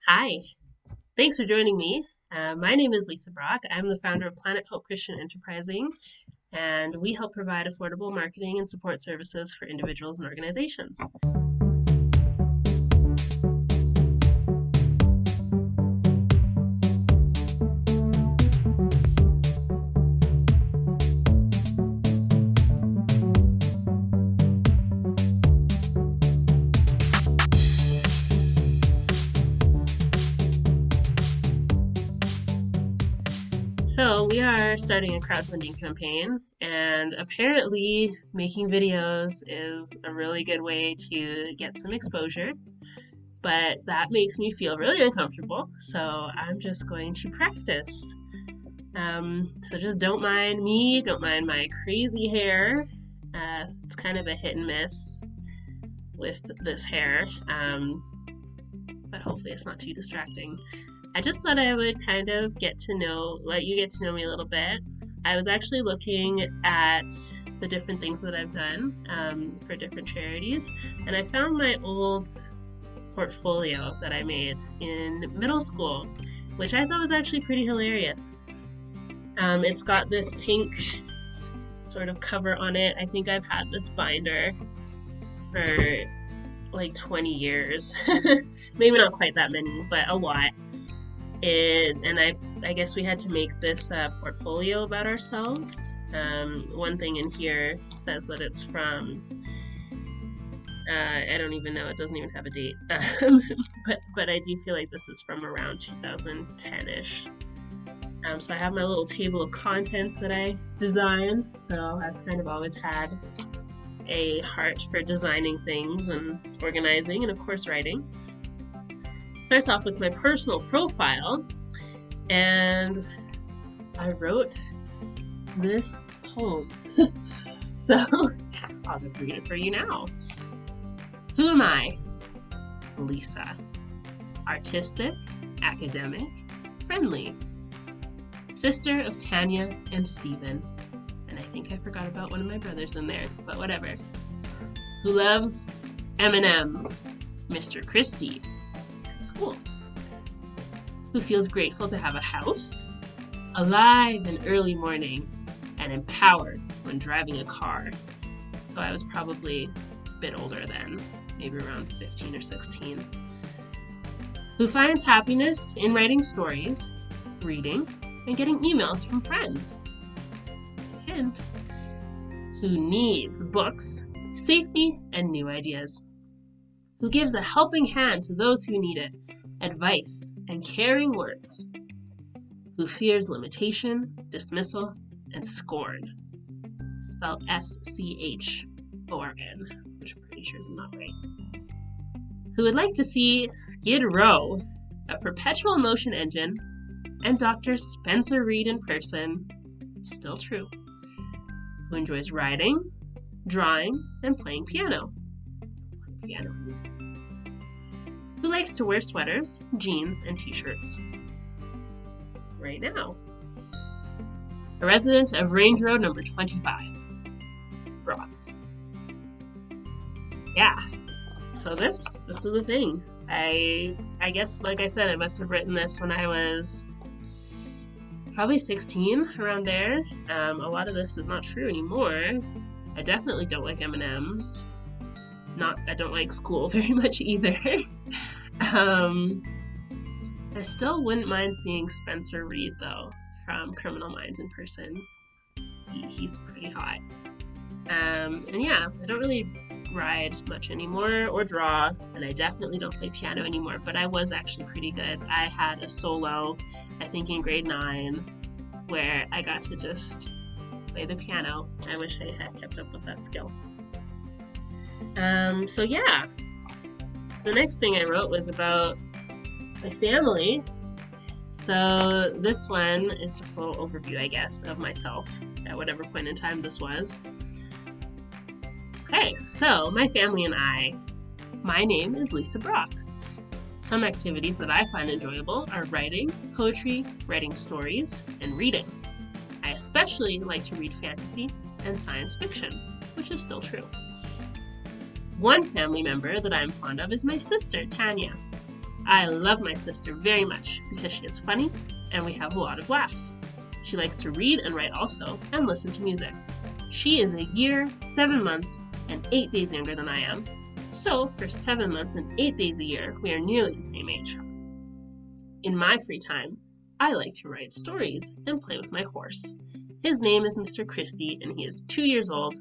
Hi, thanks for joining me. My name is Lisa Brock. I'm the founder of Planet Hope Christian Enterprising, and we help provide affordable marketing and support services for individuals and organizations. So we are starting a crowdfunding campaign, and apparently making videos is a really good way to get some exposure, but that makes me feel really uncomfortable, so I'm just going to practice. So just don't mind me, don't mind my crazy hair. It's kind of a hit and miss with this hair, but hopefully it's not too distracting. I just thought I would kind of let you get to know me a little bit. I was actually looking at the different things that I've done for different charities, and I found my old portfolio that I made in middle school, which I thought was actually pretty hilarious. It's got this pink sort of cover on it. I think I've had this binder for like 20 years. Maybe not quite that many, but a lot. And I guess we had to make this portfolio about ourselves. One thing in here says that it's from, I don't even know, it doesn't even have a date. but I do feel like this is from around 2010-ish. So I have my little table of contents that I designed. So I've kind of always had a heart for designing things and organizing, and of course writing. Starts off with my personal profile, and I wrote this poem. So I'll just read it for you now. Who am I? Lisa. Artistic, academic, friendly. Sister of Tanya and Stephen. And I think I forgot about one of my brothers in there, but whatever. Who loves M&Ms, Mr. Christie, school. Who feels grateful to have a house, alive in early morning, and empowered when driving a car. So I was probably a bit older then, maybe around 15 or 16. Who finds happiness in writing stories, reading, and getting emails from friends. Hint. Who needs books, safety, and new ideas. Who gives a helping hand to those who need it, advice and caring words. Who fears limitation, dismissal, and scorn. Spelled S-C-H-O-R-N, which I'm pretty sure is not right. Who would like to see Skid Row, a perpetual motion engine, and Dr. Spencer Reid in person, still true. Who enjoys writing, drawing, and playing piano. Who likes to wear sweaters, jeans, and t-shirts. Right now. A resident of Range Road number 25. Brock. Yeah. So this was a thing. I guess, like I said, I must have written this when I was probably 16, around there. A lot of this is not true anymore. I definitely don't like M&Ms. I don't like school very much either. I still wouldn't mind seeing Spencer Reid, though, from Criminal Minds in person. He's pretty hot. And yeah, I don't really ride much anymore or draw, and I definitely don't play piano anymore, but I was actually pretty good. I had a solo, I think in grade 9, where I got to just play the piano. I wish I had kept up with that skill. So yeah, the next thing I wrote was about my family. So this one is just a little overview, I guess, of myself at whatever point in time this was. Okay, so my family and I. My name is Lisa Brock. Some activities that I find enjoyable are writing, poetry, writing stories, and reading. I especially like to read fantasy and science fiction, which is still true. One family member that I'm fond of is my sister, Tanya. I love my sister very much because she is funny and we have a lot of laughs. She likes to read and write also and listen to music. She is a year, 7 months, and 8 days younger than I am. So for 7 months and 8 days a year, we are nearly the same age. In my free time, I like to write stories and play with my horse. His name is Mr. Christie and he is 2 years old.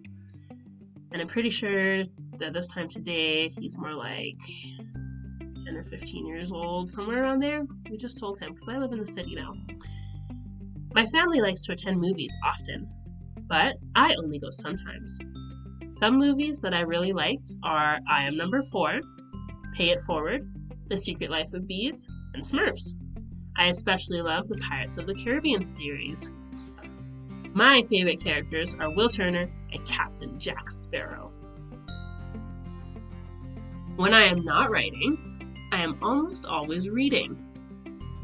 And I'm pretty sure that this time today, he's more like 10 or 15 years old, somewhere around there. We just told him because I live in the city now. My family likes to attend movies often, but I only go sometimes. Some movies that I really liked are I Am Number 4, Pay It Forward, The Secret Life of Bees, and Smurfs. I especially love the Pirates of the Caribbean series. My favorite characters are Will Turner and Captain Jack Sparrow. When I am not writing, I am almost always reading.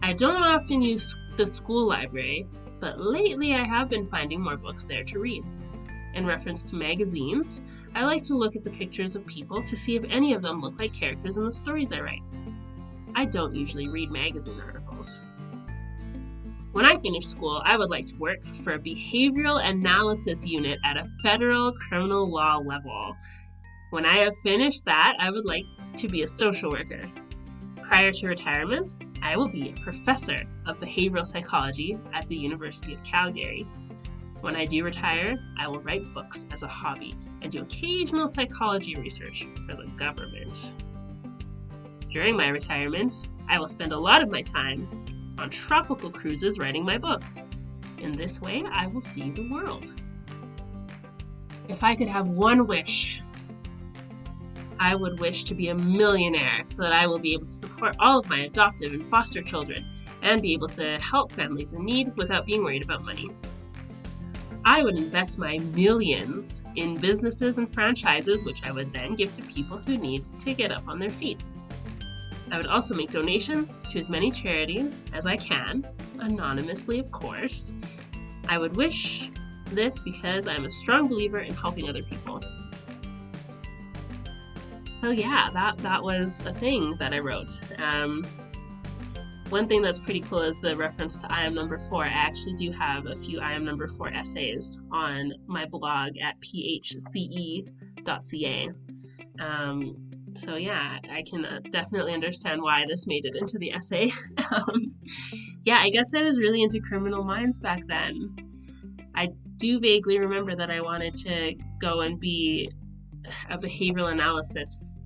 I don't often use the school library, but lately I have been finding more books there to read. In reference to magazines, I like to look at the pictures of people to see if any of them look like characters in the stories I write. I don't usually read magazine articles. When I finish school, I would like to work for a behavioral analysis unit at a federal criminal law level. When I have finished that, I would like to be a social worker. Prior to retirement, I will be a professor of behavioral psychology at the University of Calgary. When I do retire, I will write books as a hobby and do occasional psychology research for the government. During my retirement, I will spend a lot of my time on tropical cruises writing my books. In this way, I will see the world. If I could have one wish, I would wish to be a millionaire so that I will be able to support all of my adoptive and foster children and be able to help families in need without being worried about money. I would invest my millions in businesses and franchises, which I would then give to people who need to get up on their feet. I would also make donations to as many charities as I can, anonymously of course. I would wish this because I'm a strong believer in helping other people. So yeah, that was a thing that I wrote. One thing that's pretty cool is the reference to I Am Number 4. I actually do have a few I Am Number 4 essays on my blog at phce.ca. So yeah, I can definitely understand why this made it into the essay. Yeah, I guess I was really into Criminal Minds back then. I do vaguely remember that I wanted to go and be a behavioral analysis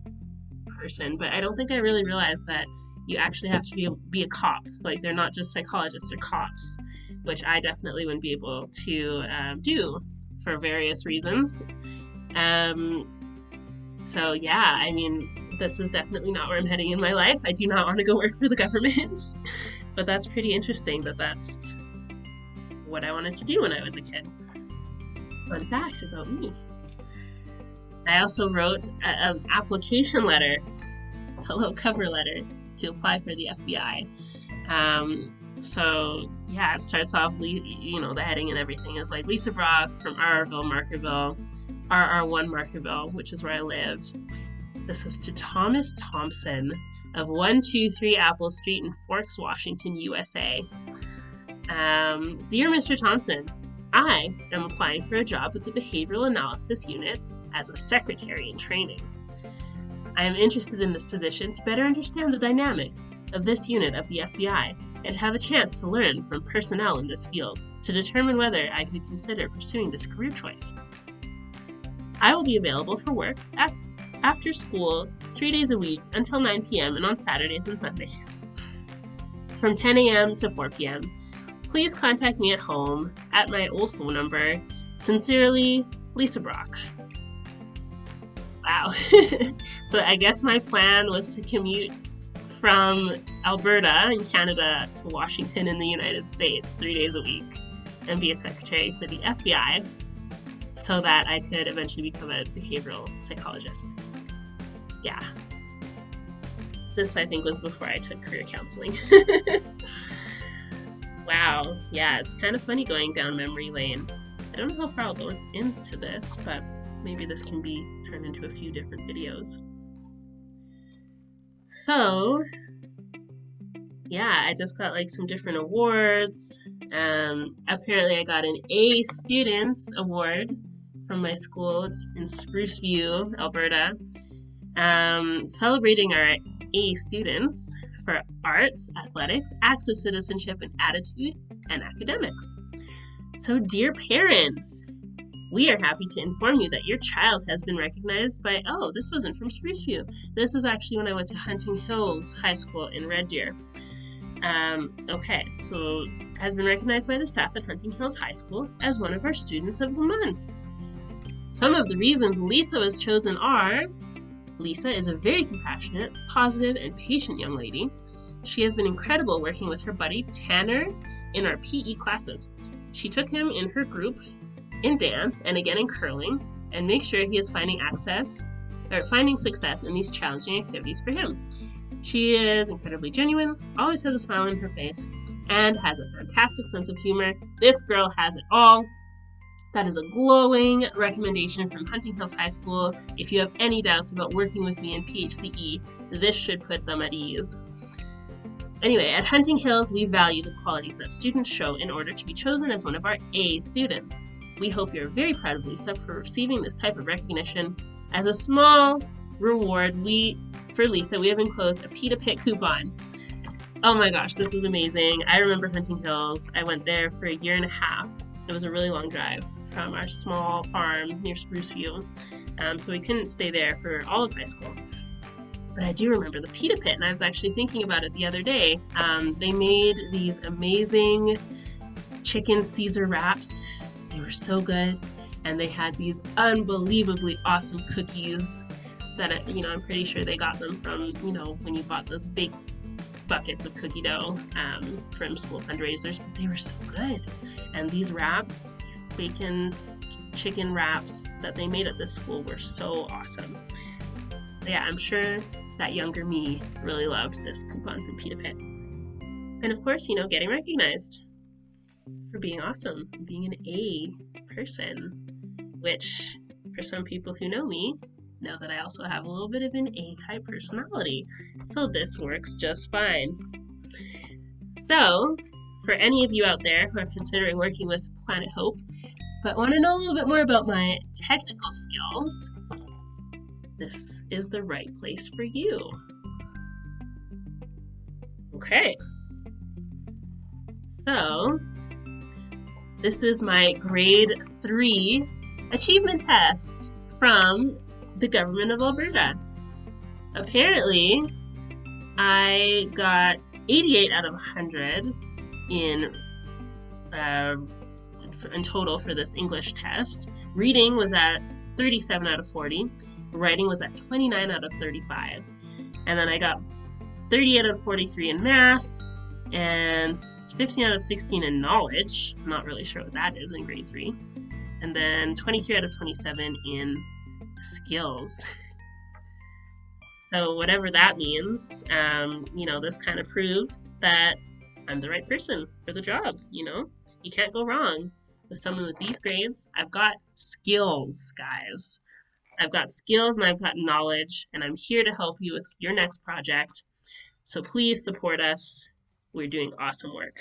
person, but I don't think I really realized that you actually have to be a cop. Like, they're not just psychologists, they're cops, which I definitely wouldn't be able to do for various reasons. So yeah, I mean, this is definitely not where I'm heading in my life. I do not want to go work for the government, but that's pretty interesting that that's what I wanted to do when I was a kid. Fun fact about me. I also wrote an application letter, a little cover letter to apply for the FBI. So yeah, it starts off, the heading and everything is like Lisa Brock from RRville, Markerville, RR1 Markerville, which is where I lived. This is to Thomas Thompson of 123 Apple Street in Forks, Washington, USA. Dear Mr. Thompson, I am applying for a job with the Behavioral Analysis Unit as a secretary in training. I am interested in this position to better understand the dynamics of this unit of the FBI and have a chance to learn from personnel in this field to determine whether I could consider pursuing this career choice. I will be available for work after school 3 days a week until 9 p.m. and on Saturdays and Sundays from 10 a.m. to 4 p.m. Please contact me at home at my old phone number. Sincerely, Lisa Brock. Wow. So I guess my plan was to commute from Alberta in Canada to Washington in the United States 3 days a week and be a secretary for the FBI so that I could eventually become a behavioral psychologist. Yeah. This, I think, was before I took career counseling. Wow. Yeah, it's kind of funny going down memory lane. I don't know how far I'll go into this, but maybe this can be turned into a few different videos. So, yeah, I just got like some different awards. Apparently, I got an A Students Award from my school. It's in Spruce View, Alberta. Celebrating our A students for arts, athletics, acts of citizenship and attitude, and academics. So, dear parents, we are happy to inform you that your child has been recognized by, oh, this wasn't from Spruce View. This was actually when I went to Hunting Hills High School in Red Deer. So has been recognized by the staff at Hunting Hills High School as one of our students of the month. Some of the reasons Lisa was chosen are: Lisa is a very compassionate, positive, and patient young lady. She has been incredible working with her buddy Tanner in our PE classes. She took him in her group in dance and again in curling, and makes sure he is finding success in these challenging activities for him. She is incredibly genuine, always has a smile on her face, and has a fantastic sense of humor. This girl has it all. That is a glowing recommendation from Hunting Hills High School. If you have any doubts about working with me in PHCE, this should put them at ease. Anyway, at Hunting Hills, we value the qualities that students show in order to be chosen as one of our A students. We hope you're very proud of Lisa for receiving this type of recognition. As a small reward, for Lisa, we have enclosed a Pita Pit coupon. Oh my gosh, this was amazing. I remember Hunting Hills. I went there for a year and a half. It was a really long drive from our small farm near Spruce View, so we couldn't stay there for all of high school. But I do remember the Pita Pit, and I was actually thinking about it the other day. They made these amazing chicken Caesar wraps. They were so good, and they had these unbelievably awesome cookies that I'm pretty sure they got them from when you bought those big buckets of cookie dough from school fundraisers. But they were so good, and these wraps, these bacon chicken wraps that they made at this school were so awesome. So yeah, I'm sure that younger me really loved this coupon from Pita Pit. And of course, getting recognized for being awesome, being an A person, which for some people who know me, know that I also have a little bit of an A-type personality. So this works just fine. So, for any of you out there who are considering working with Planet Hope, but want to know a little bit more about my technical skills, this is the right place for you. Okay. So, this is my grade 3 achievement test from the government of Alberta. Apparently, I got 88 out of 100 in total for this English test. Reading was at 37 out of 40. Writing was at 29 out of 35. And then I got 38 out of 43 in math and 15 out of 16 in knowledge. I'm not really sure what that is in grade 3. And then 23 out of 27 in skills. So whatever that means, this kind of proves that I'm the right person for the job. You can't go wrong with someone with these grades. I've got skills, guys. I've got skills and I've got knowledge, and I'm here to help you with your next project. So please support us. We're doing awesome work.